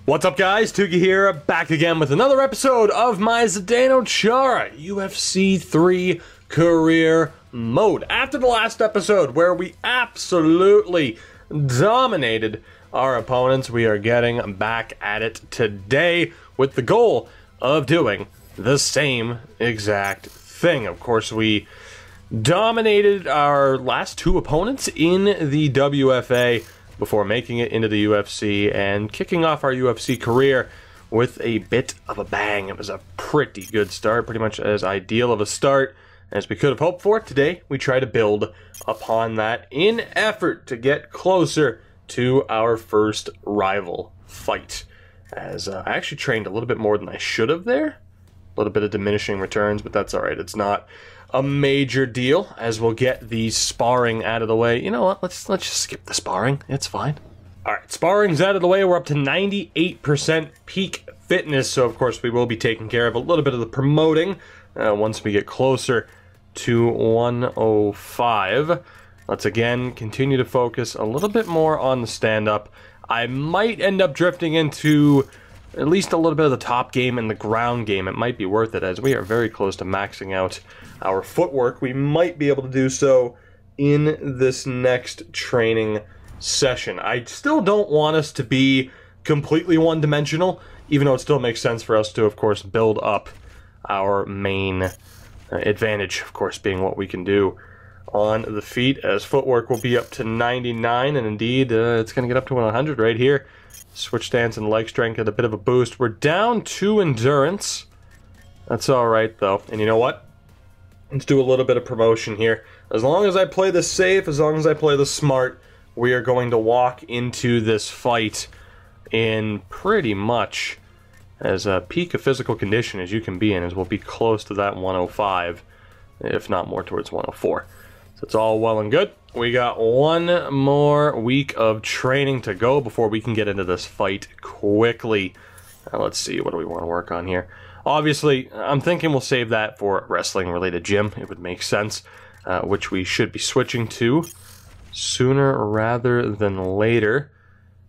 What's up, guys? Tuki here, back again with another episode of my Zdeno Chara UFC 3 career mode. After the last episode where we absolutely dominated our opponents, we are getting back at it today with the goal of doing the same exact thing. Of course, we dominated our last two opponents in the WFA before making it into the UFC and kicking off our UFC career with a bit of a bang. It was a pretty good start, pretty much as ideal of a start as we could have hoped for. Today, we try to build upon that in effort to get closer to our first rival fight. As I actually trained a little bit more than I should have there. A little bit of diminishing returns, but that's alright. It's not a major deal, as we'll get the sparring out of the way. You know what? Let's just skip the sparring. It's fine. Alright, sparring's out of the way. We're up to 98% peak fitness, so of course we will be taking care of a little bit of the promoting once we get closer to 105. Let's again continue to focus a little bit more on the stand-up. I might end up drifting into at least a little bit of the top game and the ground game. It might be worth it, as we are very close to maxing out our footwork. We might be able to do so in this next training session. I still don't want us to be completely one-dimensional, even though it still makes sense for us to, of course, build up our main advantage, of course, being what we can do on the feet, as footwork will be up to 99, and indeed, it's going to get up to 100 right here. Switch stance and leg strength get a bit of a boost. We're down 2 endurance. That's alright, though. And you know what? Let's do a little bit of promotion here. As long as I play this safe, as long as I play this smart, we are going to walk into this fight in pretty much as peak of physical condition as you can be in, as we'll be close to that 105, if not more towards 104. So it's all well and good. We got one more week of training to go before we can get into this fight quickly. Now, let's see, what do we want to work on here? Obviously, I'm thinking we'll save that for wrestling-related gym. It would make sense, which we should be switching to sooner rather than later.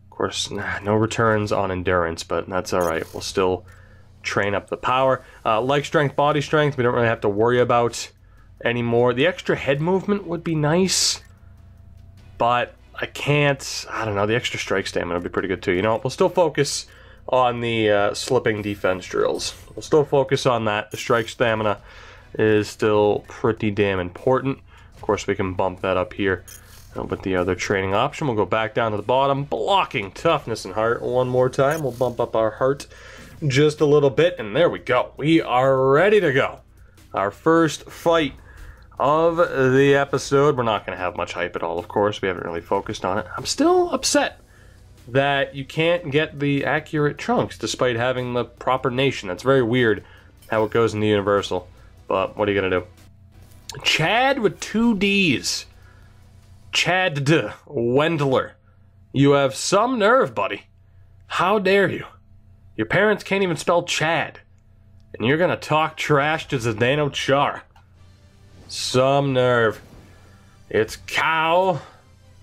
Of course, no returns on endurance, but that's all right. We'll still train up the power. Leg strength, body strength, we don't really have to worry about anymore. The extra head movement would be nice, but I don't know, the extra strike stamina would be pretty good too. You know what, we'll still focus on the slipping defense drills. We'll still focus on that. The strike stamina is still pretty damn important. Of course, we can bump that up here with the other training option. We'll go back down to the bottom. Blocking, toughness, and heart. One more time. We'll bump up our heart just a little bit, and there we go. We are ready to go. Our first fight of the episode. We're not going to have much hype at all, of course. We haven't really focused on it. I'm still upset that you can't get the accurate trunks despite having the proper nation. That's very weird how it goes in the Universal. But what are you going to do? Chad with 2 Ds. Chad Wendler. You have some nerve, buddy. How dare you? Your parents can't even spell Chad. And you're going to talk trash to Zdeno Chara. Some nerve. It's Cow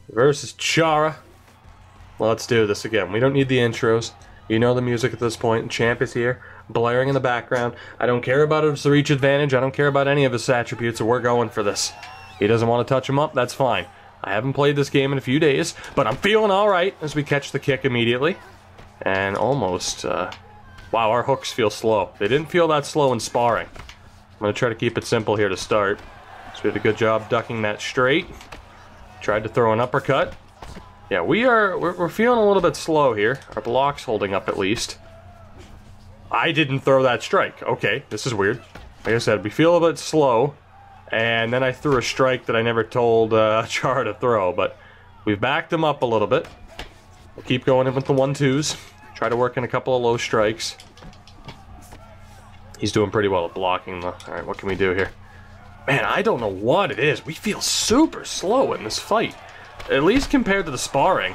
versus Chara. Let's do this again. We don't need the intros. You know the music at this point. Champ is here, blaring in the background. I don't care about his reach advantage. I don't care about any of his attributes, so we're going for this. He doesn't want to touch him up. That's fine. I haven't played this game in a few days, but I'm feeling all right as we catch the kick immediately. And almost, wow, our hooks feel slow. They didn't feel that slow in sparring. I'm going to try to keep it simple here to start. So we did a good job ducking that straight. Tried to throw an uppercut. Yeah, we're feeling a little bit slow here. Our block's holding up at least. I didn't throw that strike. Okay, this is weird. Like I said, we feel a bit slow. And then I threw a strike that I never told Chara to throw. But we've backed him up a little bit. We'll keep going in with the 1-2s. Try to work in a couple of low strikes. He's doing pretty well at blocking, though. Alright, what can we do here? Man, I don't know what it is. We feel super slow in this fight. At least compared to the sparring.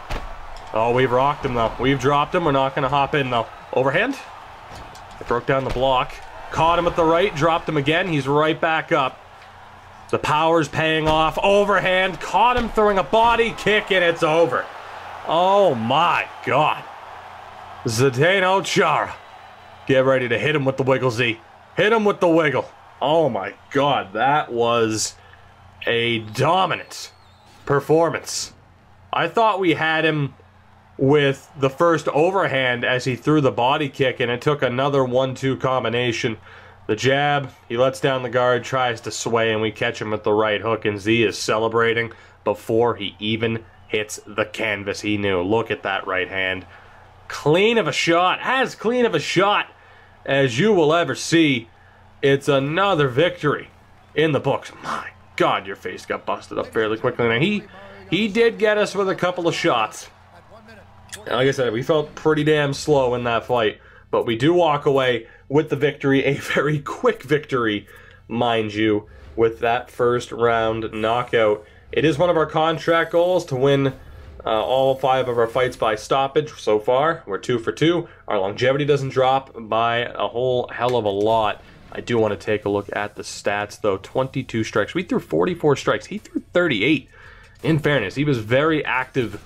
Oh, we've rocked him, though. We've dropped him. We're not going to hop in, though. Overhand. I broke down the block. Caught him at the right. Dropped him again. He's right back up. The power's paying off. Overhand. Caught him throwing a body kick, and it's over. Oh, my God. Zdeno Chara. Get ready to hit him with the wiggle, Z. Hit him with the wiggle. Oh my god, that was a dominant performance. I thought we had him with the first overhand as he threw the body kick, and it took another 1-2 combination. The jab, he lets down the guard, tries to sway, and we catch him with the right hook, and Z is celebrating before he even hits the canvas. He knew. Look at that right hand. Clean of a shot, as clean of a shot as you will ever see. It's another victory in the books. My God, your face got busted up fairly quickly. Now, he did get us with a couple of shots. And like I said, we felt pretty damn slow in that fight. But we do walk away with the victory, a very quick victory, mind you, with that first round knockout. It is one of our contract goals to win all 5 of our fights by stoppage. So far, we're 2 for 2. Our longevity doesn't drop by a whole hell of a lot. I do want to take a look at the stats, though. 22 strikes. We threw 44 strikes. He threw 38. In fairness, he was very active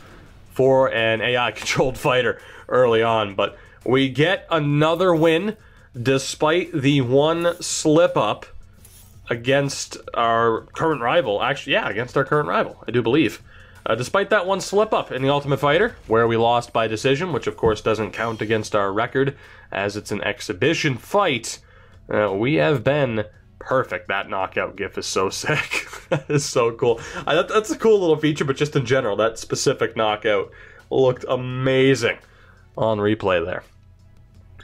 for an AI-controlled fighter early on. But we get another win, despite the one slip-up against our current rival. Actually, yeah, against our current rival, I do believe. Despite that one slip-up in the Ultimate Fighter, where we lost by decision, which of course doesn't count against our record, as it's an exhibition fight, we have been perfect. That knockout gif is so sick. That is so cool. That's a cool little feature, but just in general, that specific knockout looked amazing on replay there.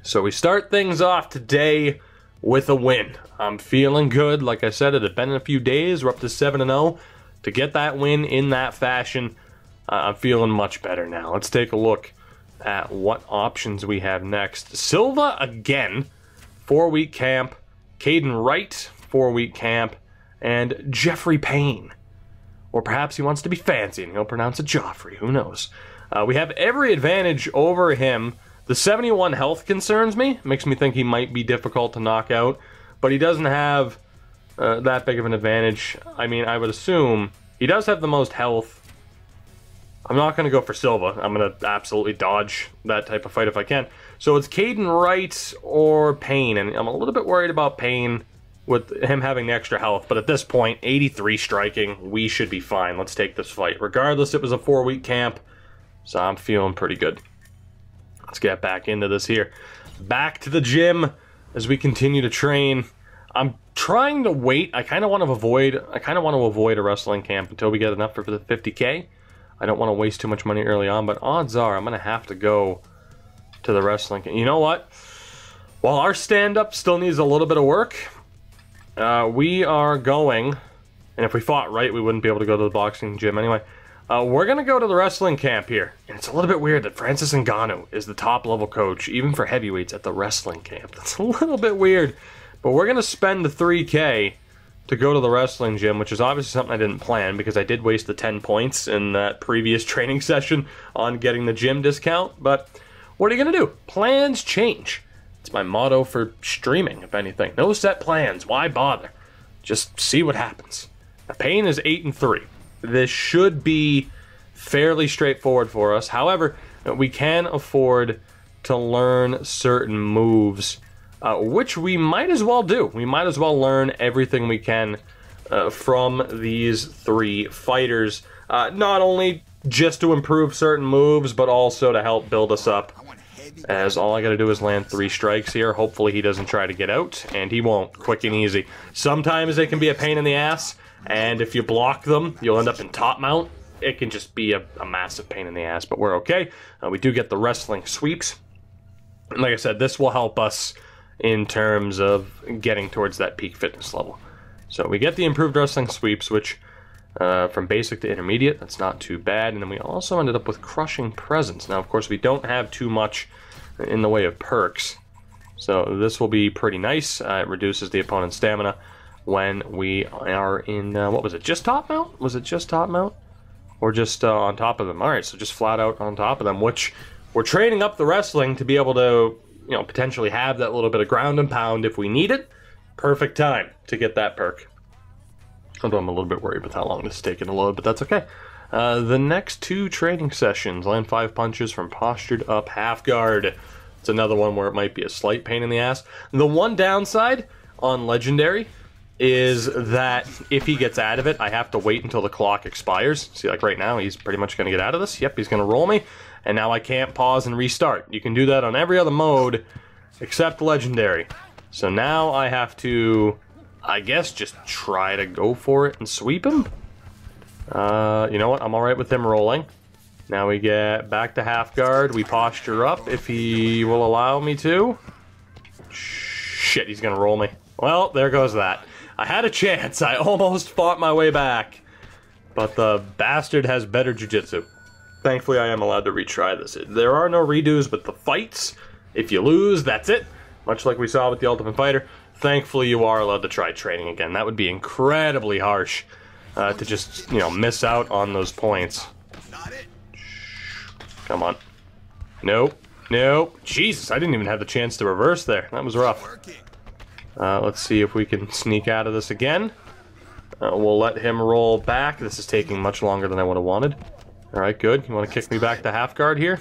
So we start things off today with a win. I'm feeling good. Like I said, it had been a few days. We're up to 7-0. To get that win in that fashion, I'm feeling much better now. Let's take a look at what options we have next. Silva again, 4-week camp. Caden Wright, 4-week camp. And Jeffrey Payne. Or perhaps he wants to be fancy and he'll pronounce it Joffrey. Who knows? We have every advantage over him. The 71 health concerns me. Makes me think he might be difficult to knock out. But he doesn't have that big of an advantage. I mean, I would assume he does have the most health. I'm not going to go for Silva. I'm going to absolutely dodge that type of fight if I can. So it's Caden Wright or Payne, and I'm a little bit worried about Payne with him having the extra health. But at this point, 83 striking, we should be fine. Let's take this fight. Regardless, it was a 4-week camp, so I'm feeling pretty good. Let's get back into this here. Back to the gym as we continue to train. I'm trying to wait. I kind of want to avoid a wrestling camp until we get enough for the 50K. I don't want to waste too much money early on, but odds are I'm going to have to go to the wrestling camp. You know what? While our stand-up still needs a little bit of work, we are going, and if we fought right, we wouldn't be able to go to the boxing gym anyway. We're going to go to the wrestling camp here. And it's a little bit weird that Francis Ngannou is the top-level coach, even for heavyweights, at the wrestling camp. That's a little bit weird. But we're going to spend the 3K to go to the wrestling gym, which is obviously something I didn't plan because I did waste the 10 points in that previous training session on getting the gym discount. But what are you going to do? Plans change. It's my motto for streaming, if anything. No set plans. Why bother? Just see what happens. Now, Payne is 8-3. This should be fairly straightforward for us. However, we can afford to learn certain moves, which we might as well do. We might as well learn everything we can from these 3 fighters. Not only just to improve certain moves, but also to help build us up. As all I gotta do is land 3 strikes here. Hopefully he doesn't try to get out, and he won't. Quick and easy. Sometimes they can be a pain in the ass, and if you block them, you'll end up in top mount. It can just be a massive pain in the ass, but we're okay. We do get the wrestling sweeps. And like I said, this will help us in terms of getting towards that peak fitness level. So we get the improved wrestling sweeps, which from basic to intermediate, that's not too bad. And then we also ended up with crushing presence. Now, of course, we don't have too much in the way of perks, so this will be pretty nice. It reduces the opponent's stamina when we are in, what was it, just top mount? Was it just top mount? Or just on top of them? Alright, so just flat out on top of them, which we're training up the wrestling to be able to, you know, potentially have that little bit of ground and pound if we need it. Perfect time to get that perk. Although I'm a little bit worried with how long this is taking to load, but that's okay. The next 2 training sessions, land 5 punches from postured up half guard. It's another one where it might be a slight pain in the ass. The one downside on Legendary is that if he gets out of it, I have to wait until the clock expires. See, like right now, he's pretty much going to get out of this. Yep, he's going to roll me, and now I can't pause and restart. You can do that on every other mode except Legendary. So now I have to, I guess, just try to go for it and sweep him. You know what? I'm alright with him rolling. Now we get back to half guard. We posture up if he will allow me to. Shit, he's gonna roll me. Well, there goes that. I had a chance. I almost fought my way back. But the bastard has better jiu-jitsu. Thankfully, I am allowed to retry this. There are no redos with the fights. If you lose, that's it. Much like we saw with the Ultimate Fighter. Thankfully, you are allowed to try training again. That would be incredibly harsh. To just, you know, miss out on those points. Come on. Nope. Nope. Jesus, I didn't even have the chance to reverse there. That was rough. Let's see if we can sneak out of this again. We'll let him roll back. This is taking much longer than I would have wanted. Alright, good. You want to kick me back to half guard here?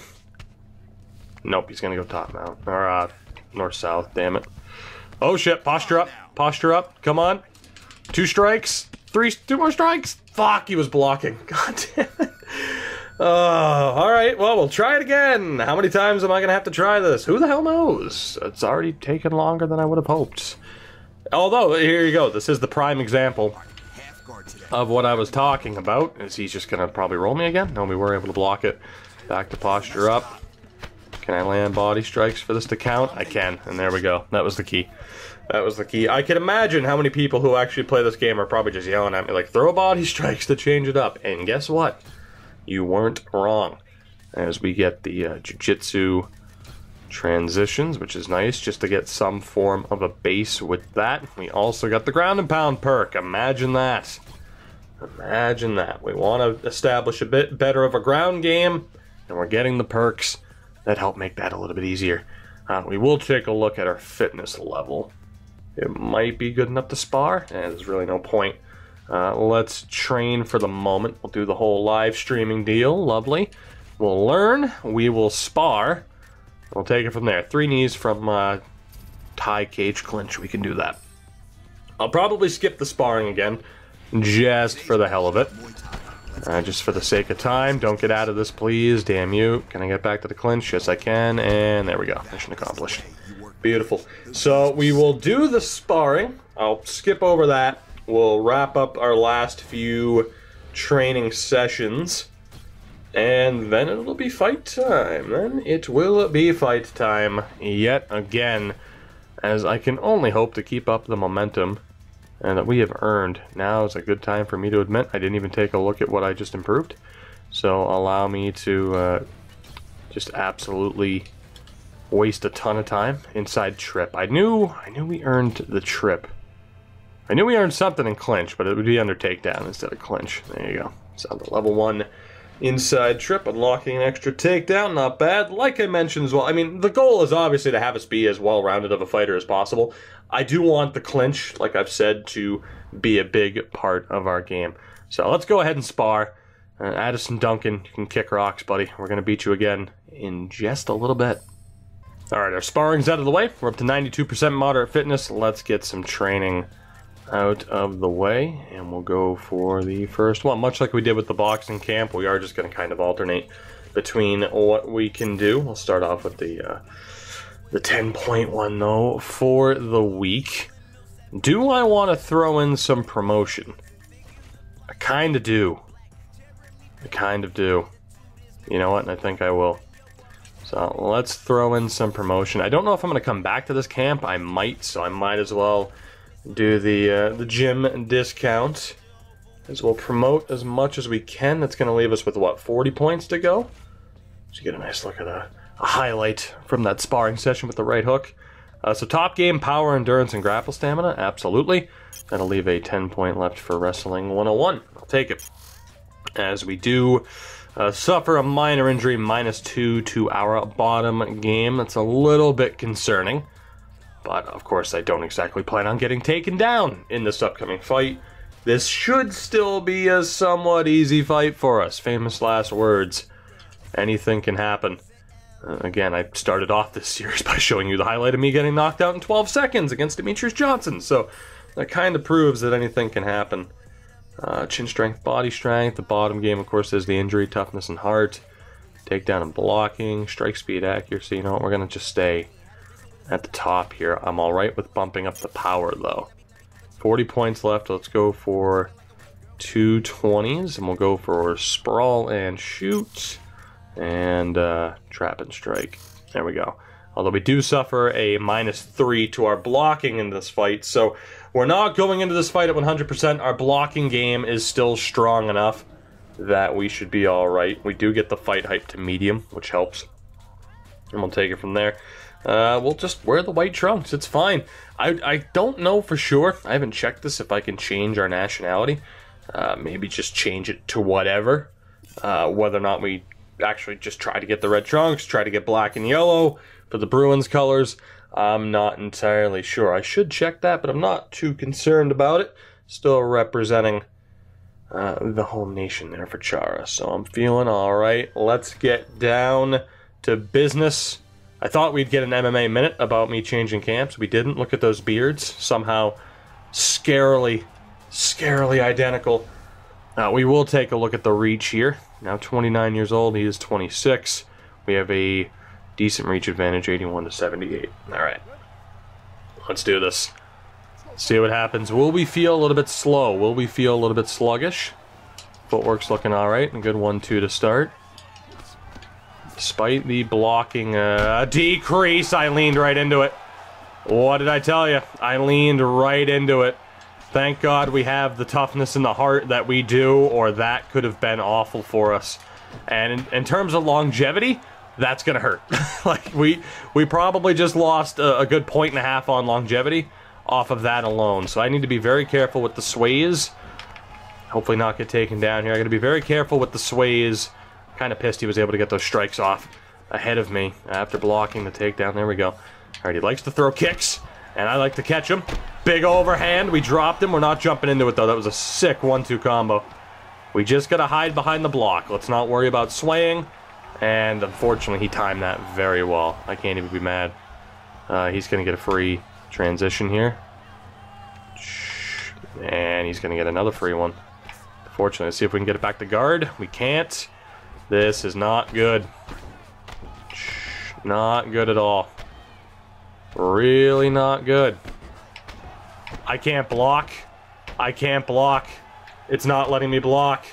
Nope, he's going to go top mount. Or, north-south, damn it. Oh shit, posture up. Posture up. Come on. 2 strikes. 2 more strikes? Fuck, he was blocking. God damn it. Alright, well, we'll try it again. How many times am I going to have to try this? Who the hell knows? It's already taken longer than I would have hoped. Although, here you go. This is the prime example of what I was talking about. Is he's just going to probably roll me again? No, we were able to block it. Back to posture up. Can I land body strikes for this to count? I can, and there we go. That was the key. That was the key. I can imagine how many people who actually play this game are probably just yelling at me like, throw body strikes to change it up. And guess what? You weren't wrong. As we get the jiu-jitsu transitions, which is nice, just to get some form of a base with that. We also got the ground and pound perk. Imagine that. Imagine that. We want to establish a bit better of a ground game, and we're getting the perks that help make that a little bit easier. We will take a look at our fitness level. It might be good enough to spar, and there's really no point. Let's train for the moment. We'll do the whole live streaming deal. Lovely. We'll learn. We will spar. We'll take it from there. 3 knees from tie cage clinch. We can do that. I'll probably skip the sparring again, just for the hell of it. Just for the sake of time. Don't get out of this, please. Damn you. Can I get back to the clinch? Yes, I can. And there we go. Mission accomplished. Beautiful. So we will do the sparring. I'll skip over that. We'll wrap up our last few training sessions. And then it'll be fight time. Then it will be fight time yet again. As I can only hope to keep up the momentum and that we have earned. Now is a good time for me to admit I didn't even take a look at what I just improved. So allow me to just absolutely waste a ton of time inside trip. I knew we earned the trip. I knew we earned something in clinch, but it would be under takedown instead of clinch. There you go. So the level 1 inside trip, unlocking an extra takedown, not bad. Like I mentioned as well, I mean, the goal is obviously to have us be as well-rounded of a fighter as possible. I do want the clinch, like I've said, to be a big part of our game. So let's go ahead and spar. Addison Duncan, you can kick rocks, buddy. We're going to beat you again in just a little bit. Alright, our sparring's out of the way. We're up to 92% moderate fitness. Let's get some training out of the way, and we'll go for the first one. Much like we did with the boxing camp, we are just going to kind of alternate between what we can do. We'll start off with the 10.1 though for the week. Do I want to throw in some promotion? I kind of do. I kind of do. You know what? And I think I will. So let's throw in some promotion. I don't know if I'm going to come back to this camp. I might, so I might as well do the gym discount, as we'll promote as much as we can. That's going to leave us with, what, 40 points to go? So you get a nice look at a highlight from that sparring session with the right hook. So top game, power, endurance, and grapple stamina, absolutely. That'll leave a 10-point left for Wrestling 101. I'll take it. As we do suffer a minor injury, -2 to our bottom game. That's a little bit concerning. But, of course, I don't exactly plan on getting taken down in this upcoming fight. this should still be a somewhat easy fight for us. Famous last words. Anything can happen. Again, I started off this series by showing you the highlight of me getting knocked out in 12 seconds against Demetrius Johnson, so that kind of proves that anything can happen. Chin strength, body strength. The bottom game, of course, is the injury, toughness, and heart. Takedown and blocking, strike speed, accuracy. You know what, we're going to just stay at the top here. I'm alright with bumping up the power, though. 40 points left. Let's go for 220s, and we'll go for sprawl and shoot. And trap and strike. There we go. Although we do suffer a -3 to our blocking in this fight, so we're not going into this fight at 100%. Our blocking game is still strong enough that we should be alright. We do get the fight hype to medium, which helps. And we'll take it from there. We'll just wear the white trunks. It's fine. I don't know for sure. I haven't checked this if I can change our nationality. Maybe just change it to whatever. Whether or not we actually just try to get the red trunks, try to get black and yellow for the Bruins colors. I'm not entirely sure. I should check that, but I'm not too concerned about it. Still representing the whole nation there for Chara, so I'm feeling alright. Let's get down to business. I thought we'd get an MMA minute about me changing camps. We didn't. Look at those beards. Somehow scarily identical. We will take a look at the reach here. Now 29 years old, he is 26. We have a decent reach advantage, 81 to 78. Alright. Let's do this. See what happens. Will we feel a little bit slow? Will we feel a little bit sluggish? Footwork's looking alright. A good 1-2 to start. Despite the blocking decrease, I leaned right into it. What did I tell you? I leaned right into it. Thank God we have the toughness and the heart that we do, or that could have been awful for us. And in terms of longevity, that's gonna hurt. Like, we probably just lost a good 1.5 on longevity off of that alone. So I need to be very careful with the sways. Hopefully not get taken down here. I gotta be very careful with the sways. Kind of pissed he was able to get those strikes off ahead of me after blocking the takedown. There we go. Alright, he likes to throw kicks, and I like to catch him. Big overhand. We dropped him. We're not jumping into it, though. That was a sick 1-2 combo. We just gotta hide behind the block. Let's not worry about swaying. And unfortunately, he timed that very well. I can't even be mad. He's gonna get a free transition here. And he's gonna get another free one. Fortunately, let's see if we can get it back to guard. We can't. This is not good. Not good at all. Really not good. I can't block. I can't block. It's not letting me block.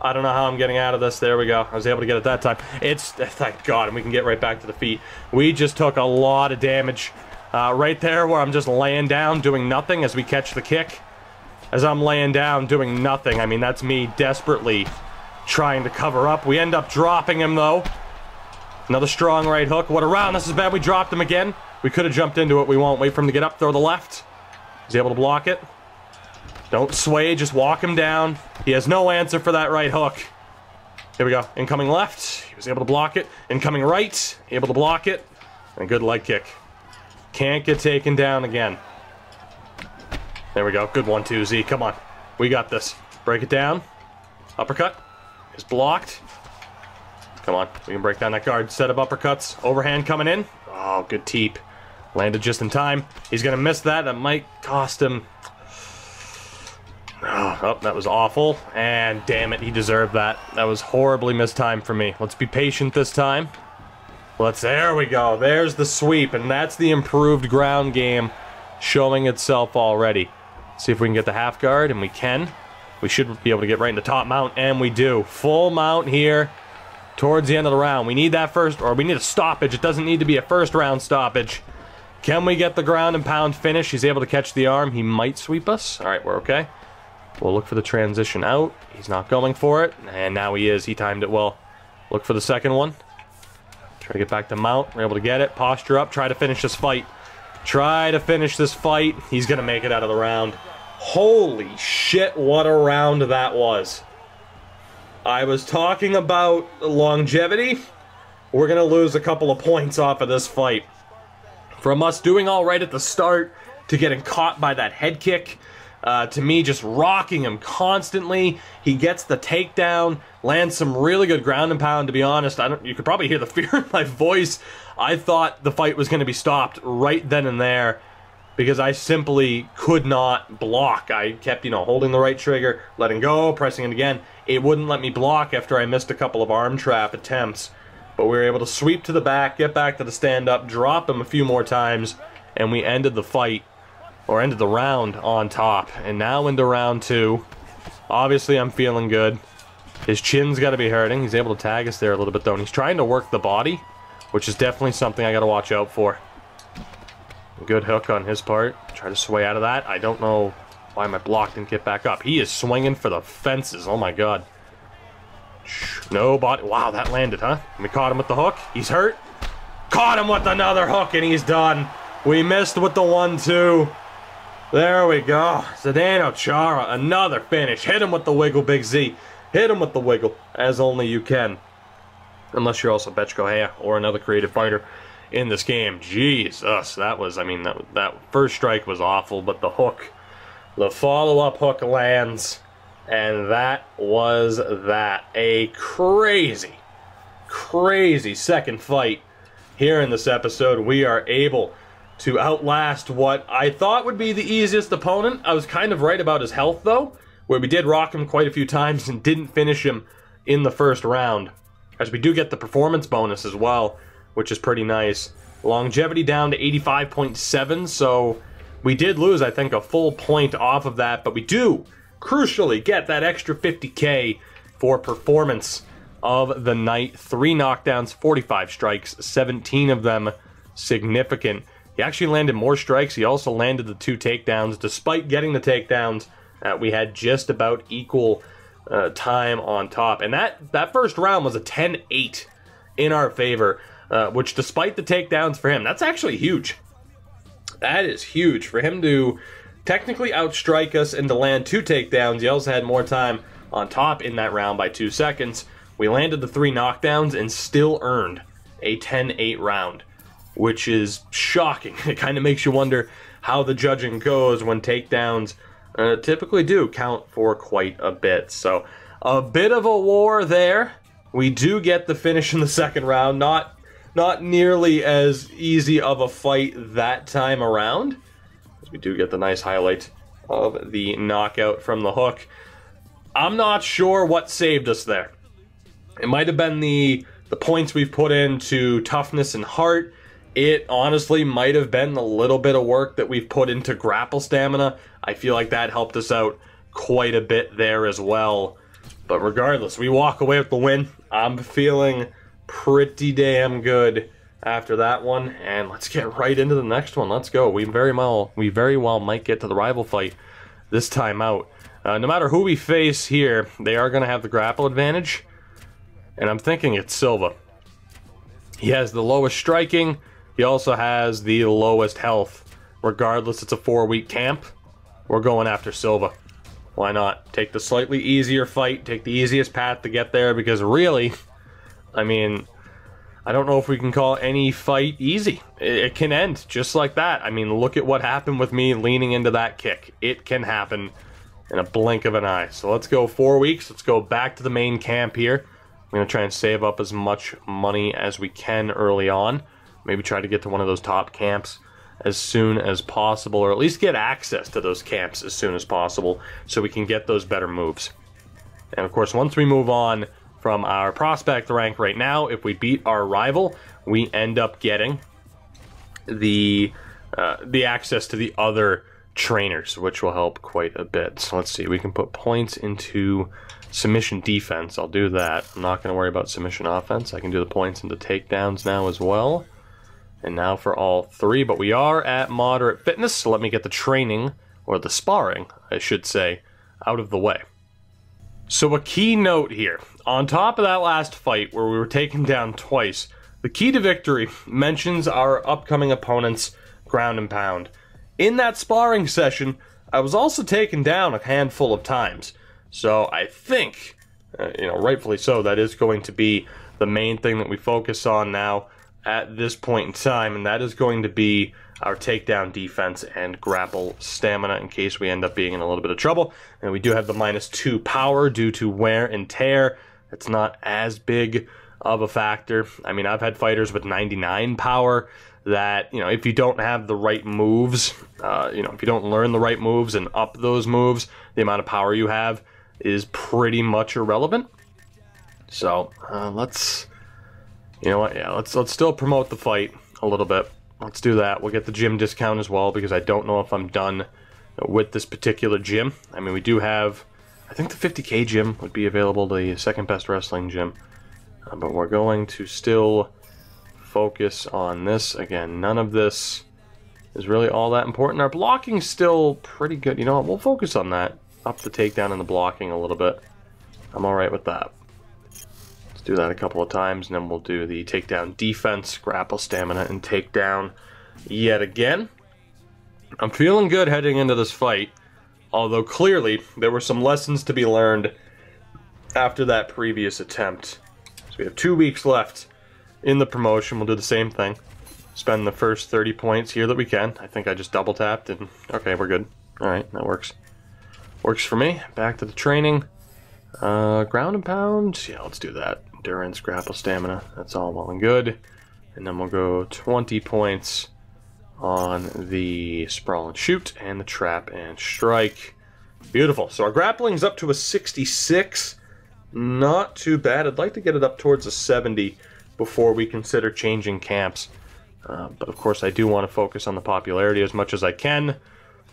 I don't know how I'm getting out of this. There we go. I was able to get it that time. Thank God, and we can get right back to the feet. We just took a lot of damage. Right there where I'm just laying down doing nothing as we catch the kick. As I'm laying down doing nothing. I mean, that's me desperately trying to cover up. We end up dropping him, though. Another strong right hook. What a round. This is bad. We dropped him again. We could have jumped into it. We won't. Wait for him to get up. Throw the left. He's able to block it. Don't sway. Just walk him down. He has no answer for that right hook. Here we go. Incoming left. He was able to block it. Incoming right. Able to block it. And a good leg kick. Can't get taken down again. There we go. Good 1-2, Z. Come on. We got this. Break it down. Uppercut. Is blocked. Come on. We can break down that guard. Set of uppercuts. Overhand coming in. Oh, good teep. Landed just in time. He's going to miss that. That might cost him. Oh, that was awful. And damn it, he deserved that. That was horribly mistimed for me. Let's be patient this time. There we go. There's the sweep. And that's the improved ground game showing itself already. See if we can get the half guard, and we can. We should be able to get right into top mount, and we do. Full mount here towards the end of the round. We need that first, or we need a stoppage. It doesn't need to be a first round stoppage. Can we get the ground and pound finish? He's able to catch the arm. He might sweep us. All right, we're okay. We'll look for the transition out. He's not going for it, and now he is. He timed it well. Look for the second one. Try to get back to mount. We're able to get it. Posture up. Try to finish this fight. Try to finish this fight. He's going to make it out of the round. Holy shit, what a round that was. I was talking about longevity. We're going to lose a couple of points off of this fight. From us doing all right at the start to getting caught by that head kick, to me, just rocking him constantly. He gets the takedown, lands some really good ground and pound, to be honest. You could probably hear the fear in my voice. I thought the fight was going to be stopped right then and there because I simply could not block. I kept, holding the right trigger, letting go, pressing it again. It wouldn't let me block after I missed a couple of arm trap attempts. But we were able to sweep to the back, get back to the stand-up, drop him a few more times, and we ended the fight, or ended the round on top. And now into round 2. Obviously, I'm feeling good. His chin's got to be hurting. He's able to tag us there a little bit, though. And he's trying to work the body, which is definitely something I got to watch out for. Good hook on his part. Try to sway out of that. I don't know why my block didn't get back up. He is swinging for the fences. Oh, my God. No body. Wow, that landed, huh? We caught him with the hook. He's hurt. Caught him with another hook, and he's done. We missed with the 1-2. There we go. Zdeno, Chara, another finish. Hit him with the wiggle, Big Z. Hit him with the wiggle, as only you can. Unless you're also Bechko or another creative fighter in this game. Jesus, that was, that first strike was awful, but the hook, the follow-up hook lands. And that was that. A crazy, crazy second fight here in this episode. We are able to outlast what I thought would be the easiest opponent. I was kind of right about his health, though, where we did rock him quite a few times and didn't finish him in the first round. As we do get the performance bonus as well, which is pretty nice. Longevity down to 85.7, so we did lose, I think, a full point off of that, but we do crucially get that extra 50K for performance of the night. 3 knockdowns, 45 strikes, 17 of them significant. He actually landed more strikes. He also landed the 2 takedowns. Despite getting the takedowns, we had just about equal time on top. And that first round was a 10-8 in our favor, which despite the takedowns for him, that's actually huge. That is huge for him to technically outstrike us and to land 2 takedowns. He also had more time on top in that round by 2 seconds. We landed the 3 knockdowns and still earned a 10-8 round, which is shocking. It kind of makes you wonder how the judging goes when takedowns typically do count for quite a bit. So a bit of a war there. We do get the finish in the second round. Not nearly as easy of a fight that time around. We do get the nice highlight of the knockout from the hook. I'm not sure what saved us there. It might have been the points we've put into toughness and heart. It honestly might have been the little bit of work that we've put into grapple stamina. I feel like that helped us out quite a bit there as well. But regardless, we walk away with the win. I'm feeling pretty damn good after that one, and let's get right into the next one. Let's go. We very well might get to the rival fight this time out. No matter who we face here, they are going to have the grapple advantage, and I'm thinking it's Silva. He has the lowest striking. He also has the lowest health. Regardless, it's a 4-week camp. We're going after Silva. Why not? Take the slightly easier fight, take the easiest path to get there, because really, I don't know if we can call any fight easy. It can end just like that. Look at what happened with me leaning into that kick. It can happen in a blink of an eye. So let's go 4 weeks. Let's go back to the main camp here. I'm going to try and save up as much money as we can early on. Maybe try to get to one of those top camps as soon as possible, or at least get access to those camps as soon as possible so we can get those better moves. And of course, once we move on from our prospect rank right now, if we beat our rival, we end up getting the access to the other trainers, which will help quite a bit. So let's see, we can put points into submission defense. I'll do that. I'm not going to worry about submission offense. I can do the points into takedowns now as well. And now for all 3, but we are at moderate fitness, so let me get the training, or the sparring, I should say, out of the way. So a key note here. On top of that last fight where we were taken down twice, the key to victory mentions our upcoming opponent's ground and pound. In that sparring session, I was also taken down a handful of times. So I think, rightfully so, that is going to be the main thing that we focus on now. at this point in time, and that is going to be our takedown defense and grapple stamina in case we end up being in a little bit of trouble. And we do have the -2 power due to wear and tear. It's not as big of a factor. I mean, I've had fighters with 99 power that, you know, if you don't have the right moves, you know, if you don't learn the right moves and up those moves, the amount of power you have is pretty much irrelevant. So let's, you know what, yeah, let's still promote the fight a little bit. Let's do that. We'll get the gym discount as well, because I don't know if I'm done with this particular gym. I mean, we do have, I think the 50K gym would be available, the second best wrestling gym. But we're going to still focus on this. Again, none of this is really all that important. Our blocking's still pretty good. You know what, we'll focus on that. Up the takedown and the blocking a little bit. I'm alright with that. Do that a couple of times, and then we'll do the takedown defense, grapple stamina, and takedown yet again. I'm feeling good heading into this fight, although clearly there were some lessons to be learned after that previous attempt. So we have 2 weeks left in the promotion. We'll do the same thing. Spend the first 30 points here that we can. I think I just double tapped, and okay, we're good. Alright, that works. Works for me. Back to the training. Ground and pound. Yeah, let's do that. Endurance, grapple, stamina, that's all well and good. And then we'll go 20 points on the sprawl and shoot and the trap and strike. Beautiful. So our grappling's up to a 66. Not too bad. I'd like to get it up towards a 70 before we consider changing camps. But of course I do want to focus on the popularity as much as I can.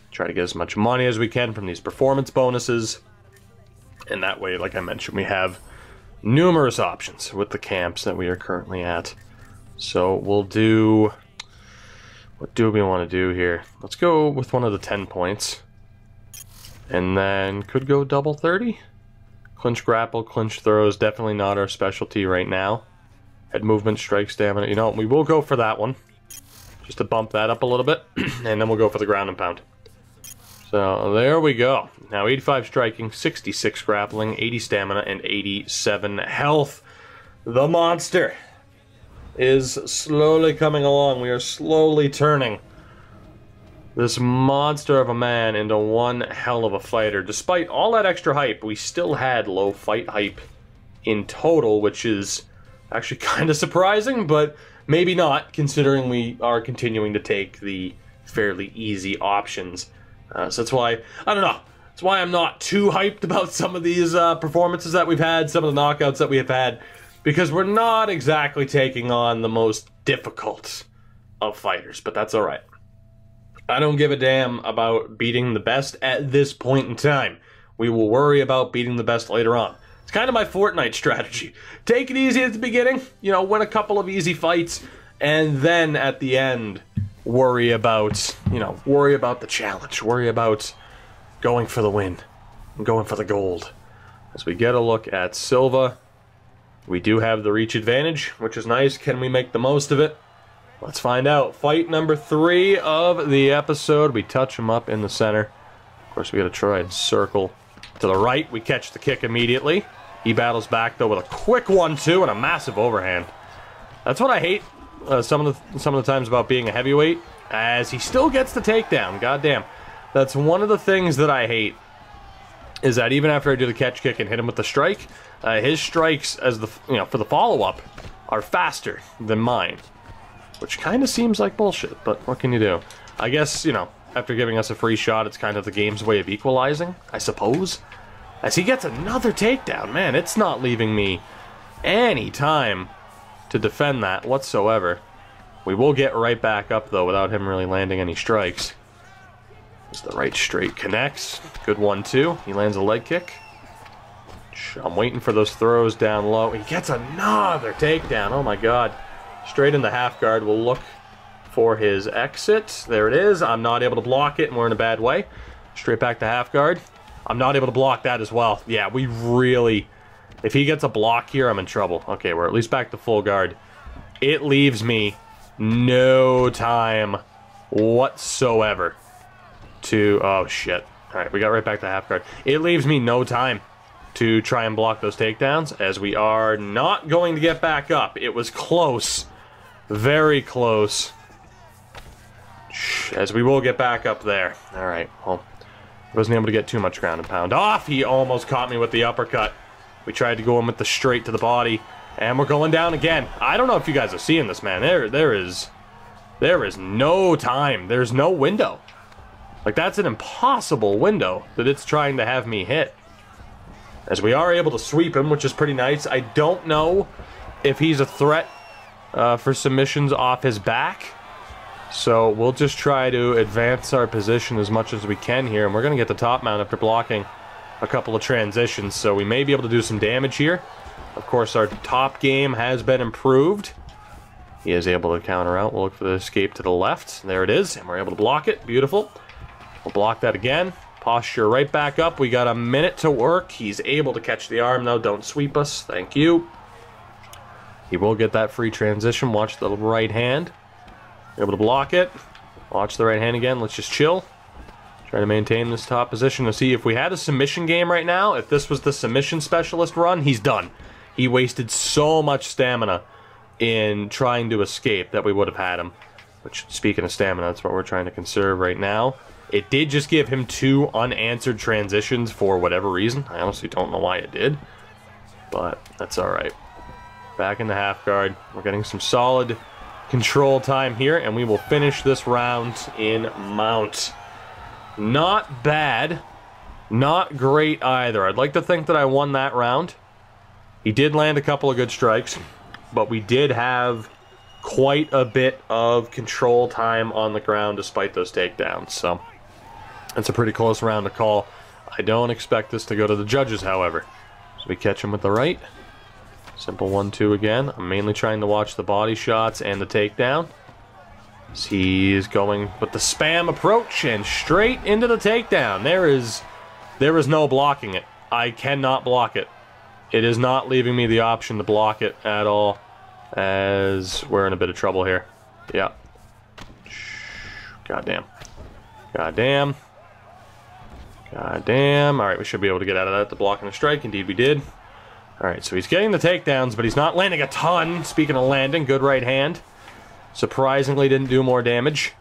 Try to get as much money as we can from these performance bonuses. And that way, like I mentioned, we have numerous options with the camps that we are currently at. So we'll do, what do we want to do here? Let's go with one of the 10 points. And then could go double 30. Clinch grapple, clinch throws, definitely not our specialty right now. Head movement, strike, stamina. You know, we will go for that one. Just to bump that up a little bit. And then we'll go for the ground and pound. So there we go. Now 85 striking, 66 grappling, 80 stamina, and 87 health. The monster is slowly coming along. We are slowly turning this monster of a man into one hell of a fighter. Despite all that extra hype, we still had low fight hype in total, which is actually kind of surprising, but maybe not, considering we are continuing to take the fairly easy options. So that's why, I don't know, that's why I'm not too hyped about some of these performances that we've had, some of the knockouts that we have had, because we're not exactly taking on the most difficult of fighters, but that's alright. I don't give a damn about beating the best at this point in time. We will worry about beating the best later on. It's kind of my Fortnite strategy. Take it easy at the beginning, you know, win a couple of easy fights, and then at the end, worry about, you know, worry about the challenge. Worry about going for the win and going for the gold. As we get a look at Silva, we do have the reach advantage, which is nice. Can we make the most of it? Let's find out. Fight number 3 of the episode. We touch him up in the center. Of course, we got to try and circle to the right. We catch the kick immediately. He battles back, though, with a quick 1-2 and a massive overhand. That's what I hate some of the times about being a heavyweight, as he still gets the takedown. Goddamn. That's one of the things that I hate, is that even after I do the catch kick and hit him with the strike, his strikes as the, you know, for the follow-up are faster than mine. Which kind of seems like bullshit, but what can you do? I guess, you know, after giving us a free shot, it's kind of the game's way of equalizing, I suppose. As he gets another takedown, man, it's not leaving me any time to defend that whatsoever. We will get right back up, though, without him really landing any strikes. As the right straight connects. Good 1-2. He lands a leg kick. I'm waiting for those throws down low. He gets another takedown. Oh, my God. Straight in the half guard. We'll look for his exit. There it is. I'm not able to block it, and we're in a bad way. Straight back to half guard. I'm not able to block that as well. Yeah, we really... If he gets a block here, I'm in trouble. Okay, we're at least back to full guard. It leaves me no time whatsoever to... Oh, shit. Alright, we got right back to half guard. It leaves me no time to try and block those takedowns, as we are not going to get back up. It was close, Very close. As we will get back up there. Alright, well, wasn't able to get too much ground and pound off. He almost caught me with the uppercut. We tried to go in with the straight to the body. And we're going down again. I don't know if you guys are seeing this, man. There is no time. There's no window. Like, that's an impossible window that it's trying to have me hit. As we are able to sweep him, which is pretty nice. I don't know if he's a threat for submissions off his back. So we'll just try to advance our position as much as we can here. And we're going to get the top mount after blocking a couple of transitions. So we may be able to do some damage here. Of course, our top game has been improved. He is able to counter out. We'll look for the escape to the left. There it is. And we're able to block it. Beautiful. We'll block that again. Posture right back up. We got a minute to work. He's able to catch the arm, though. Don't sweep us. Thank you. He will get that free transition. Watch the right hand. Able to block it. Watch the right hand again. Let's just chill. Try to maintain this top position to see if we had a submission game right now. If this was the submission specialist run, he's done. He wasted so much stamina in trying to escape that we would have had him. Which, speaking of stamina, that's what we're trying to conserve right now. It did just give him 2 unanswered transitions for whatever reason. I honestly don't know why it did. But that's alright. Back in the half guard. We're getting some solid control time here, and we will finish this round in mount. Not bad. Not great either. I'd like to think that I won that round. He did land a couple of good strikes, but we did have quite a bit of control time on the ground despite those takedowns. So it's a pretty close round to call. I don't expect this to go to the judges, however. So we catch him with the right. Simple 1-2 again. I'm mainly trying to watch the body shots and the takedown. He's going with the spam approach and straight into the takedown. There is no blocking it. I cannot block it. It is not leaving me the option to block it at all, as we're in a bit of trouble here. Yeah. Goddamn. Goddamn. Goddamn. Alright, we should be able to get out of that to blocking the strike. Indeed we did. Alright, so he's getting the takedowns, but he's not landing a ton. Speaking of landing, good right hand. Surprisingly didn't do more damage.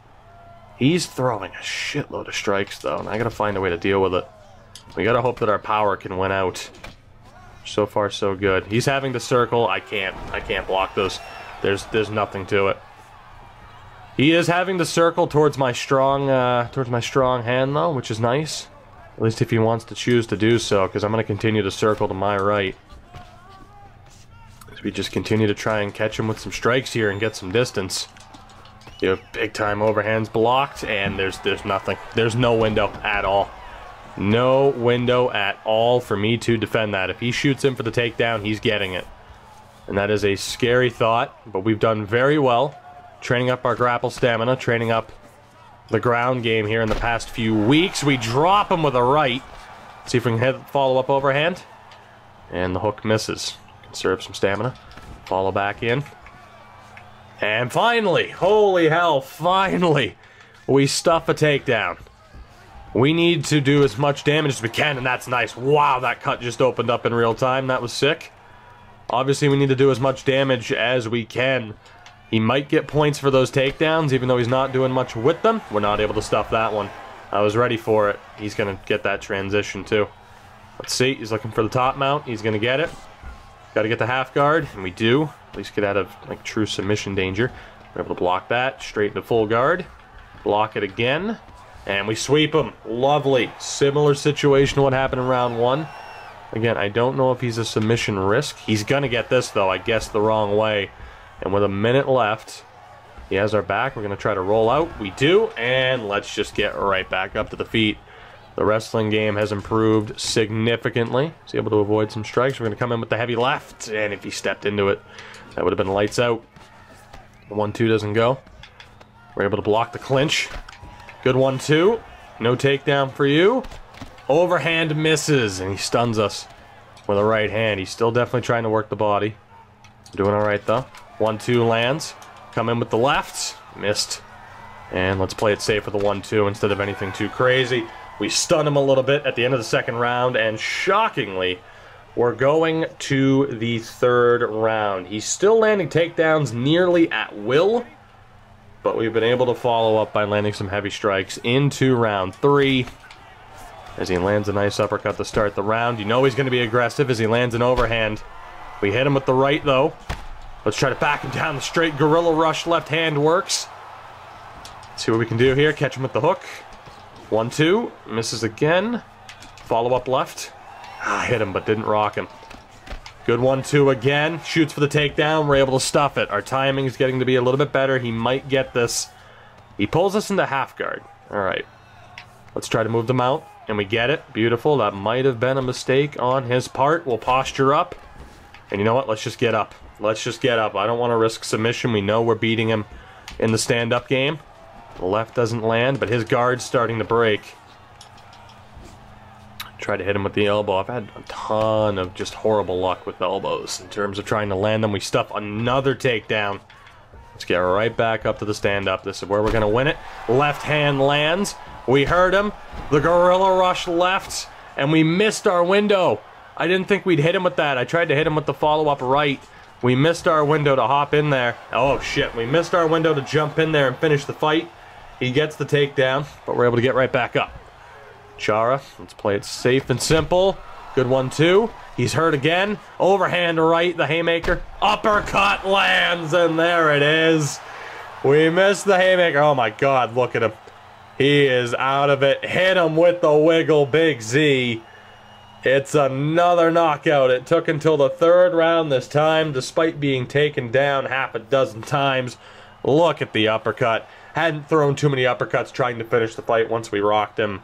He's throwing a shitload of strikes, though, and I gotta find a way to deal with it. We gotta hope that our power can win out. So far, so good. He's having to circle. I can't block those. There's nothing to it. He is having to circle towards my strong hand, though, which is nice. At least if he wants to choose to do so, because I'm going to continue to circle to my right. As we just continue to try and catch him with some strikes here and get some distance. You have big time overhands blocked, and there's nothing. There's no window at all. No window at all for me to defend that. If he shoots in for the takedown, he's getting it. And that is a scary thought, but we've done very well. Training up our grapple stamina, training up the ground game here in the past few weeks. We drop him with a right. See if we can hit follow-up overhand. And the hook misses. Conserve some stamina. Follow back in. And finally, holy hell, finally, we stuff a takedown. We need to do as much damage as we can, and that's nice. Wow, that cut just opened up in real time. That was sick. Obviously, we need to do as much damage as we can. He might get points for those takedowns, even though he's not doing much with them. We're not able to stuff that one. I was ready for it. He's going to get that transition, too. Let's see. He's looking for the top mount. He's going to get it. Got to get the half guard, and we do. At least get out of like true submission danger. We're able to block that. Straight into full guard. Block it again. And we sweep him. Lovely. Similar situation to what happened in round 1. Again, I don't know if he's a submission risk. He's going to get this, though. I guessed the wrong way. And with a minute left, he has our back. We're going to try to roll out. We do. And let's just get right back up to the feet. The wrestling game has improved significantly. He's able to avoid some strikes. We're going to come in with the heavy left. And if he stepped into it, that would have been lights out. The 1-2 doesn't go. We're able to block the clinch. Good 1-2. No takedown for you. Overhand misses, and he stuns us with a right hand. He's still definitely trying to work the body. Doing all right, though. 1-2 lands. Come in with the left. Missed. And let's play it safe with the 1-2 instead of anything too crazy. We stun him a little bit at the end of the second round, and shockingly, We're going to the third round. He's still landing takedowns nearly at will, but we've been able to follow up by landing some heavy strikes into round 3. As he lands a nice uppercut to start the round. You know he's going to be aggressive as he lands an overhand. We hit him with the right, though. Let's try to back him down. The straight gorilla rush left hand works. See what we can do here. Catch him with the hook. 1-2. Misses again. Follow up left. Hit him, but didn't rock him. Good 1-2 again. Shoots for the takedown. We're able to stuff it. Our timing is getting to be a little bit better. He might get this. He pulls us into half guard. Alright. Let's try to move the mount. And we get it. Beautiful. That might have been a mistake on his part. We'll posture up. And you know what? Let's just get up. Let's just get up. I don't want to risk submission. We know we're beating him in the stand-up game. The left doesn't land, but his guard's starting to break. Try to hit him with the elbow. I've had a ton of just horrible luck with elbows in terms of trying to land them. We stuff another takedown. Let's get right back up to the stand-up. This is where we're going to win it. Left hand lands. We heard him. The gorilla rush left, and we missed our window. I didn't think we'd hit him with that. I tried to hit him with the follow-up right. We missed our window to hop in there. Oh, shit. We missed our window to jump in there and finish the fight. He gets the takedown, but we're able to get right back up. Chara, let's play it safe and simple. Good 1-2. He's hurt again. Overhand right, the haymaker. Uppercut lands, and there it is. We missed the haymaker. Oh, my God. Look at him. He is out of it. Hit him with the wiggle, Big Z. It's another knockout. It took until the third round this time, despite being taken down half a dozen times. Look at the uppercut. Hadn't thrown too many uppercuts trying to finish the fight once we rocked him.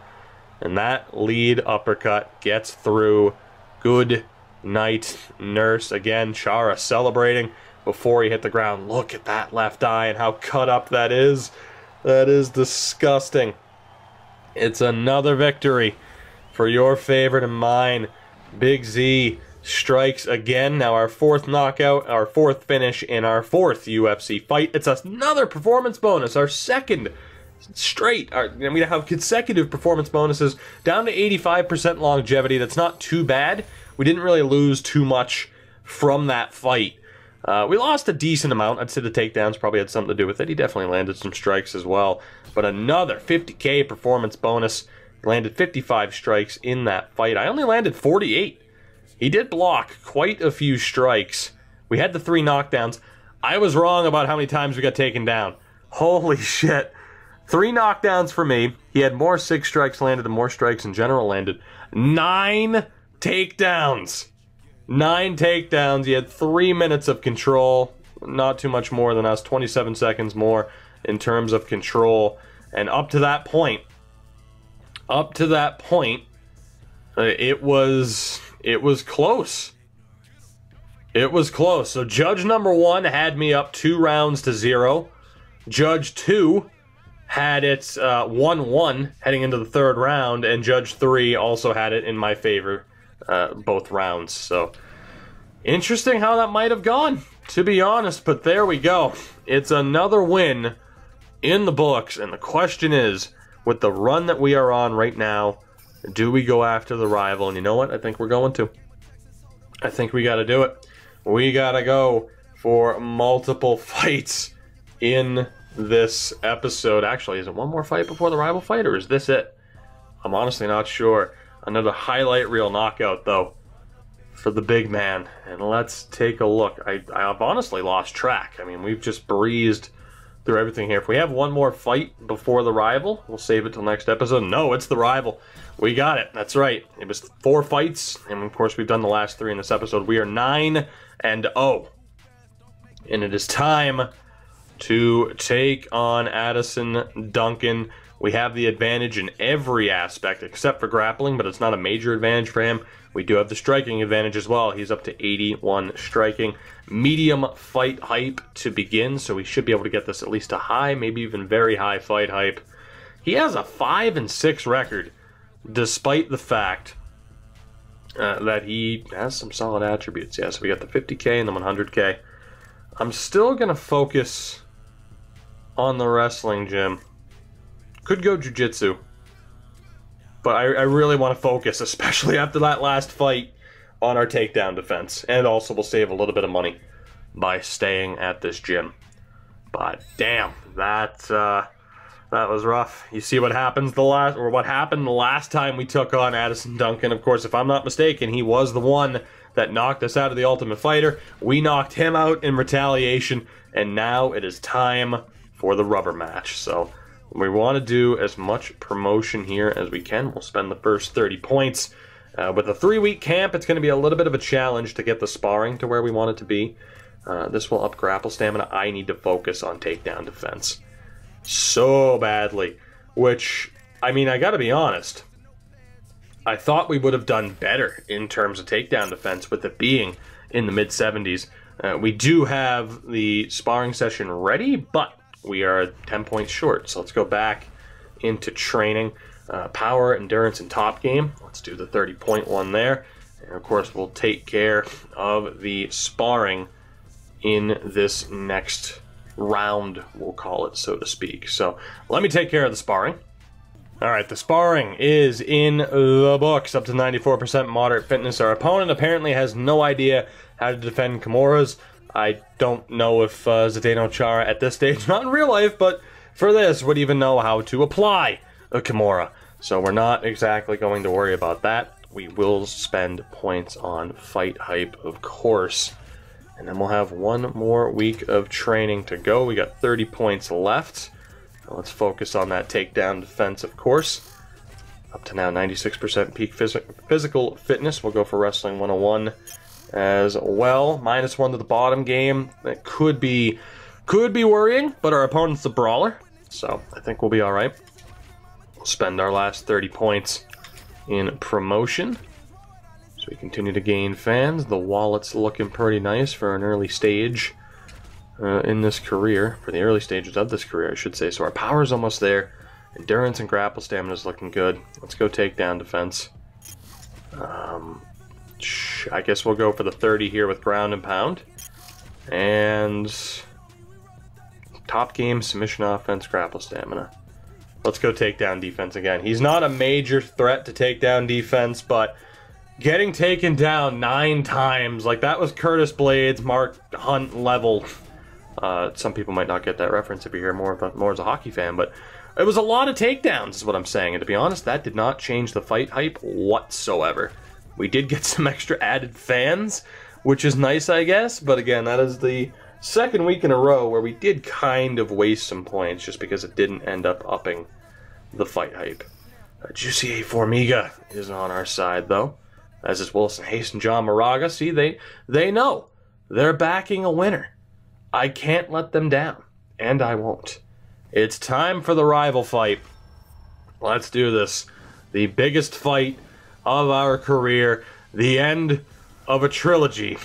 And that lead uppercut gets through. Good night, nurse. Again, Chara celebrating before he hit the ground. Look at that left eye and how cut up that is. That is disgusting. It's another victory for your favorite and mine. Big Z strikes again. Now our 4th knockout, our 4th finish in our 4th UFC fight. It's another performance bonus, our 2nd straight. And we have consecutive performance bonuses down to 85% longevity. That's not too bad. We didn't really lose too much from that fight. We lost a decent amount. I'd say the takedowns probably had something to do with it. He definitely landed some strikes as well. But another 50K performance bonus. Landed 55 strikes in that fight. I only landed 48. He did block quite a few strikes. We had the 3 knockdowns. I was wrong about how many times we got taken down. Holy shit. 3 knockdowns for me. He had more 6 strikes landed and more strikes in general landed. 9 takedowns. 9 takedowns. He had 3 minutes of control. Not too much more than us. 27 seconds more in terms of control. And up to that point, it was close. It was close. So judge number 1 had me up 2 rounds to 0. Judge 2 had it 1-1 heading into the 3rd round, and Judge 3 also had it in my favor both rounds. So interesting how that might have gone, to be honest, but there we go. It's another win in the books, and the question is, with the run that we are on right now, do we go after the rival? And you know what? I think we're going to. I think we got to do it. We got to go for multiple fights in this episode. Actually, is it one more fight before the rival fight, or is this it? I'm honestly not sure. Another highlight reel knockout, though, for the big man. And let's take a look. I've honestly lost track. I mean, we've just breezed through everything here. If we have one more fight before the rival, we'll save it till next episode. No, it's the rival. We got it. That's right. It was 4 fights, and of course we've done the last 3 in this episode. We are 9-0. And it is time to take on Addison Duncan. We have the advantage in every aspect except for grappling, but it's not a major advantage for him. We do have the striking advantage as well. He's up to 81 striking. Medium fight hype to begin, so we should be able to get this at least a high, maybe even very high fight hype. He has a 5-6 record, despite the fact that he has some solid attributes. Yeah, so we got the 50K and the 100K. I'm still going to focus on the wrestling gym. Could go jiu-jitsu. But I really want to focus, especially after that last fight, on our takedown defense. And also we'll save a little bit of money by staying at this gym. But damn, that was rough. You see what happens what happened the last time we took on Addison Duncan. Of course, if I'm not mistaken, he was the one that knocked us out of the Ultimate Fighter. We knocked him out in retaliation, and now it is time for the rubber match. So we want to do as much promotion here as we can. We'll spend the first 30 points. With a 3-week camp, it's going to be a little bit of a challenge to get the sparring to where we want it to be. This will up grapple stamina. I need to focus on takedown defense so badly, which, I mean, I gotta be honest, I thought we would have done better in terms of takedown defense with it being in the mid-70s. We do have the sparring session ready, but we are 10 points short, so let's go back into training. Power, endurance, and top game. Let's do the 30-point one there, and of course we'll take care of the sparring in this next round, we'll call it, so to speak. So let me take care of the sparring. Alright, the sparring is in the books, up to 94% moderate fitness. Our opponent apparently has no idea how to defend Kimuras. I don't know if Zdeno Chara at this stage, not in real life, but for this, would even know how to apply a Kimura. So we're not exactly going to worry about that. We will spend points on fight hype, of course. And then we'll have one more week of training to go. We got 30 points left. Now let's focus on that takedown defense, of course. Up to now 96% peak physical fitness. We'll go for Wrestling 101 as well. -1 to the bottom game. That could be worrying, but our opponent's a brawler, so I think we'll be all right. We'll spend our last 30 points in promotion. So we continue to gain fans. The wallet's looking pretty nice for an early stage in this career. For the early stages of this career, I should say. So our power's almost there. Endurance and grapple stamina is looking good. Let's go takedown defense. I guess we'll go for the 30 here with ground and pound. And top game, submission offense, grapple stamina. Let's go takedown defense again. He's not a major threat to takedown defense, but getting taken down 9 times, like that was Curtis Blades, Mark Hunt level. Some people might not get that reference if you hear more as a hockey fan, but it was a lot of takedowns is what I'm saying. And to be honest, that did not change the fight hype whatsoever. We did get some extra added fans, which is nice, I guess. But again, that is the second week in a row where we did kind of waste some points just because it didn't end up upping the fight hype. Juicy A. Formiga is on our side, though. As is Wilson Hayes and John Moraga. See, they know. They're backing a winner. I can't let them down. And I won't. It's time for the rival fight. Let's do this. The biggest fight of our career. The end of a trilogy.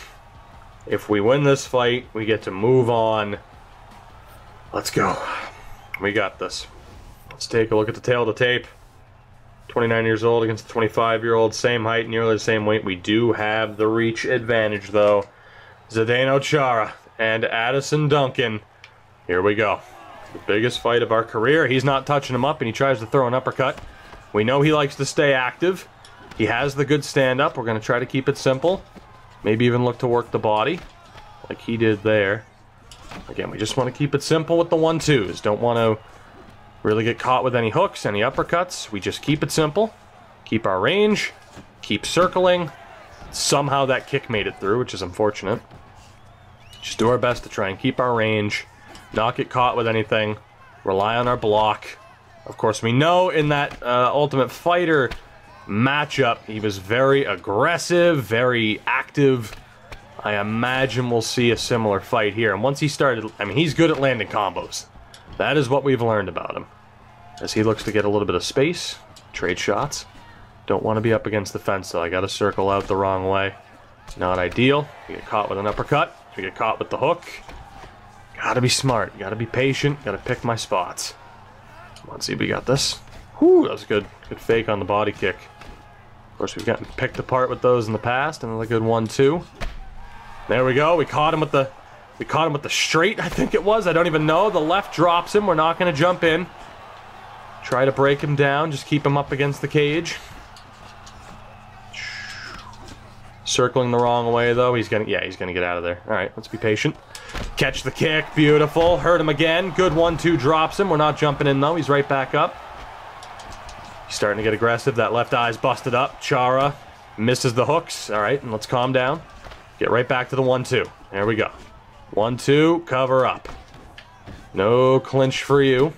If we win this fight, we get to move on. Let's go. We got this. Let's take a look at the tail of the tape. 29 years old against a 25-year-old, same height, nearly the same weight. We do have the reach advantage, though. Zdeno Chara and Addison Duncan. Here we go. The biggest fight of our career. He's not touching him up, and he tries to throw an uppercut. We know he likes to stay active. He has the good stand-up. We're going to try to keep it simple. Maybe even look to work the body, like he did there. Again, we just want to keep it simple with the 1-2s. Don't want to really get caught with any hooks, any uppercuts. We just keep it simple. Keep our range. Keep circling. Somehow that kick made it through, which is unfortunate. Just do our best to try and keep our range. Not get caught with anything. Rely on our block. Of course, we know in that Ultimate Fighter matchup, he was very aggressive, very active. I imagine we'll see a similar fight here. And once he started, I mean, he's good at landing combos. That is what we've learned about him. As he looks to get a little bit of space, trade shots. Don't want to be up against the fence, though. I got to circle out the wrong way. Not ideal. We get caught with an uppercut. We get caught with the hook. Gotta be smart. Gotta be patient. Gotta pick my spots. Let's see, we got this. Whew, that was a good fake on the body kick. Of course, we've gotten picked apart with those in the past. Another good 1-2. There we go. We caught him with the straight, I think it was. I don't even know. The left drops him. We're not going to jump in. Try to break him down. Just keep him up against the cage. Circling the wrong way, though. He's gonna get out of there. All right, let's be patient. Catch the kick. Beautiful. Hurt him again. Good 1-2 drops him. We're not jumping in, though. He's right back up. He's starting to get aggressive. That left eye's busted up. Chara misses the hooks. All right, and let's calm down. Get right back to the 1-2. There we go. 1-2, cover up. No clinch for you.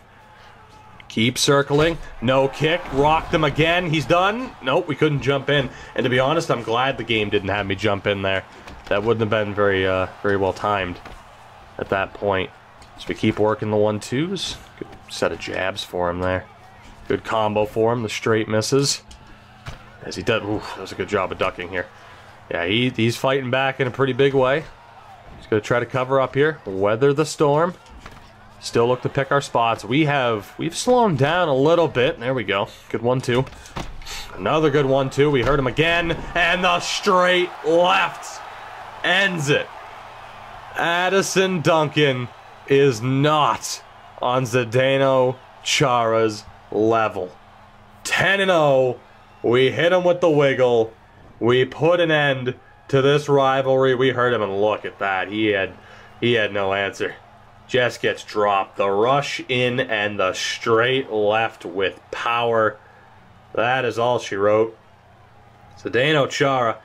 Keep circling. No kick. Rocked him again. He's done. Nope, we couldn't jump in. And to be honest, I'm glad the game didn't have me jump in there. That wouldn't have been very well timed at that point. So we keep working the 1-2s. Good set of jabs for him there. Good combo for him. The straight misses. As he did. Ooh, that was a good job of ducking here. Yeah, he's fighting back in a pretty big way. He's going to try to cover up here. Weather the storm. Still look to pick our spots. We've slowed him down a little bit. There we go. Good 1-2. Another good 1-2. We hurt him again. And the straight left ends it. Addison Duncan is not on Zdeno Chara's level. 10-0. We hit him with the wiggle. We put an end to this rivalry. We hurt him, and look at that. He had no answer. Just gets dropped. The rush in and the straight left with power. That is all she wrote. Zdeno Chara,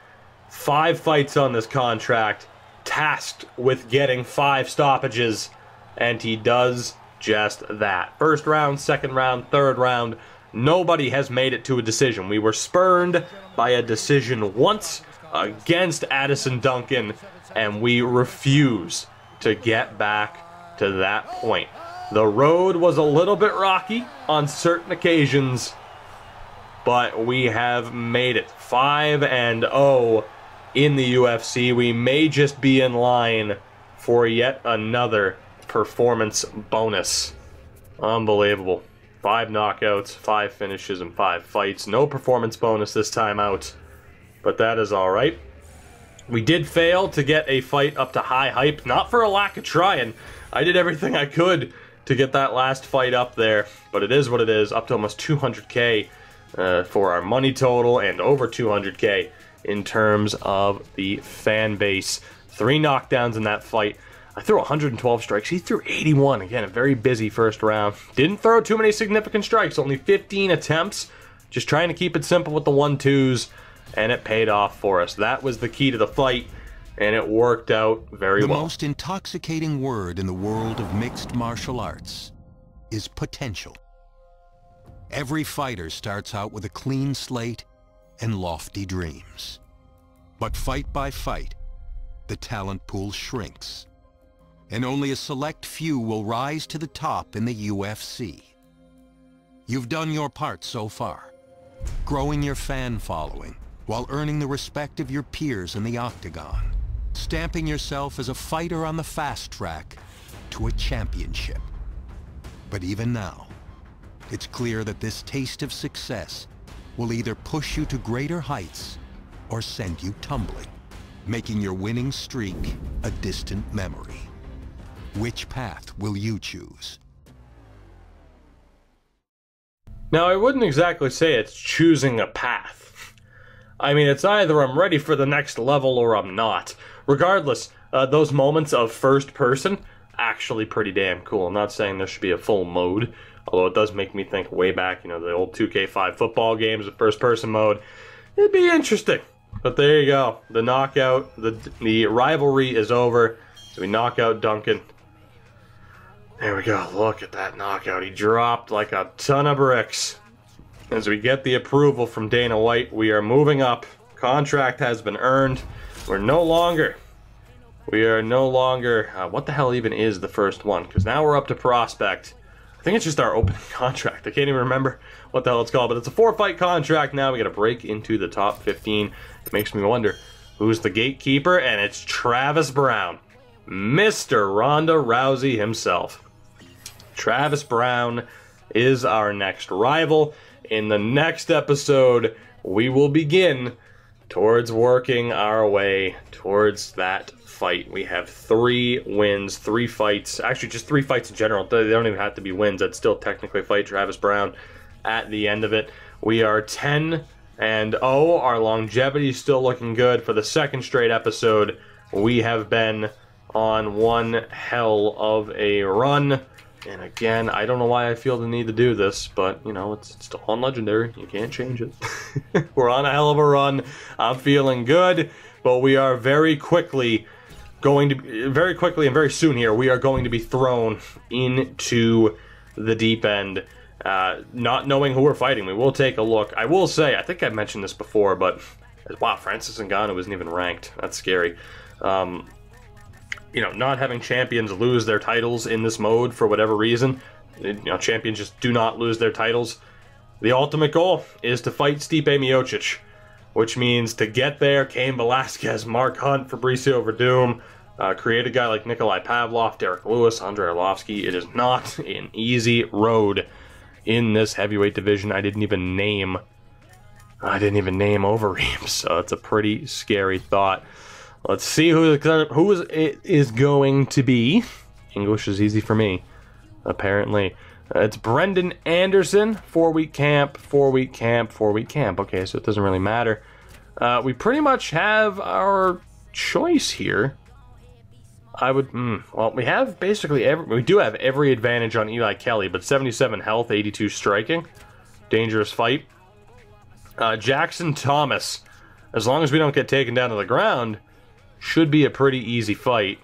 5 fights on this contract, tasked with getting 5 stoppages, and he does just that. First round, second round, third round, nobody has made it to a decision. We were spurned by a decision once against Addison Duncan, and we refuse to get back to that point. The road was a little bit rocky on certain occasions, but we have made it. 5-0 in the UFC. We may just be in line for yet another performance bonus. Unbelievable. 5 knockouts, 5 finishes, and 5 fights. No performance bonus this time out, but that is all right. We did fail to get a fight up to high hype, not for a lack of trying. I did everything I could to get that last fight up there, but it is what it is. Up to almost 200K for our money total, and over 200K in terms of the fan base. 3 knockdowns in that fight. I threw 112 strikes. He threw 81. Again, a very busy first round. Didn't throw too many significant strikes. Only 15 attempts. Just trying to keep it simple with the 1-2s, and it paid off for us. That was the key to the fight, and it worked out very well. The most intoxicating word in the world of mixed martial arts is potential. Every fighter starts out with a clean slate and lofty dreams. But fight by fight, the talent pool shrinks, and only a select few will rise to the top in the UFC. You've done your part so far, growing your fan following while earning the respect of your peers in the octagon, stamping yourself as a fighter on the fast track to a championship. But even now, it's clear that this taste of success will either push you to greater heights or send you tumbling, making your winning streak a distant memory. Which path will you choose? Now, I wouldn't exactly say it's choosing a path. I mean, it's either I'm ready for the next level or I'm not. Regardless, those moments of first person, actually pretty damn cool. I'm not saying there should be a full mode, although it does make me think way back, you know, the old 2K5 football games with first person mode. It'd be interesting. But there you go. The knockout, the rivalry is over. So we knock out Duncan. There we go. Look at that knockout. He dropped like a ton of bricks. As we get the approval from Dana White, we are moving up. Contract has been earned. We are no longer, what the hell even is the first one? Because now we're up to prospect. I think it's just our opening contract. I can't even remember what the hell it's called, but it's a 4-fight contract now. We got to break into the top 15. It makes me wonder who's the gatekeeper, and it's Travis Brown, Mr. Ronda Rousey himself. Travis Brown is our next rival. In the next episode, we will begin towards working our way towards that fight. We have 3 wins, 3 fights. Actually, just 3 fights in general. They don't even have to be wins. I'd still technically fight Travis Brown at the end of it. We are 10 And oh, our longevity is still looking good. For the second straight episode, we have been on one hell of a run. And again, I don't know why I feel the need to do this, but, you know, it's still on Legendary. You can't change it. We're on a hell of a run. I'm feeling good, but we are very quickly and very soon here, we are going to be thrown into the deep end. Not knowing who we're fighting. We will take a look. I will say, I think I mentioned this before, but wow, Francis Ngannou isn't even ranked. That's scary. You know, not having champions lose their titles in this mode for whatever reason. You know, champions just do not lose their titles. The ultimate goal is to fight Stipe Miocic, which means to get there, Cain Velasquez, Mark Hunt, Fabricio Verdum, create a guy like Nikolai Pavlov, Derek Lewis, Andrei Arlovsky. It is not an easy road in this heavyweight division. I didn't even name Overeem, so it's a pretty scary thought. Let's see who it is going to be. English is easy for me, apparently. It's Brendan Anderson, 4-week camp, 4-week camp, 4-week camp. Okay, so it doesn't really matter. We pretty much have our choice here. Well, we have basically we do have every advantage on Eli Kelly, but 77 health, 82 striking. Dangerous fight. Jackson Thomas, as long as we don't get taken down to the ground, should be a pretty easy fight.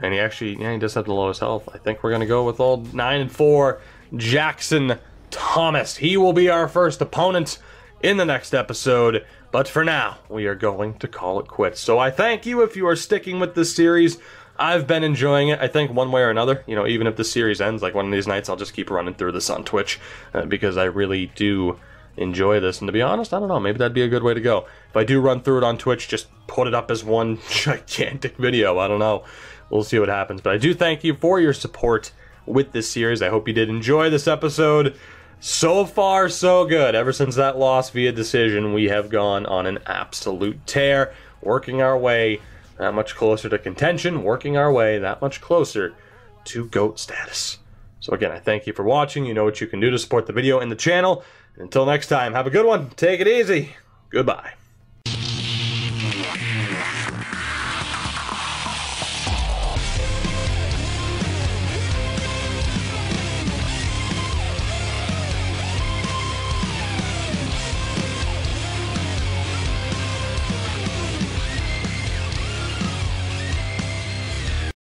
And he actually, he does have the lowest health. I think we're going to go with all 9-4 Jackson Thomas. He will be our first opponent in the next episode. But for now, we are going to call it quits. So I thank you if you are sticking with this series. I've been enjoying it, I think, one way or another. You know, even if the series ends, like one of these nights, I'll just keep running through this on Twitch. Because I really do enjoy this. And to be honest, I don't know, maybe that'd be a good way to go. If I do run through it on Twitch, just put it up as one gigantic video. I don't know. We'll see what happens. But I do thank you for your support with this series. I hope you did enjoy this episode. So far, so good. Ever since that loss via decision, we have gone on an absolute tear, working our way that much closer to contention, working our way that much closer to GOAT status. So again, I thank you for watching. You know what you can do to support the video and the channel. Until next time, have a good one. Take it easy. Goodbye.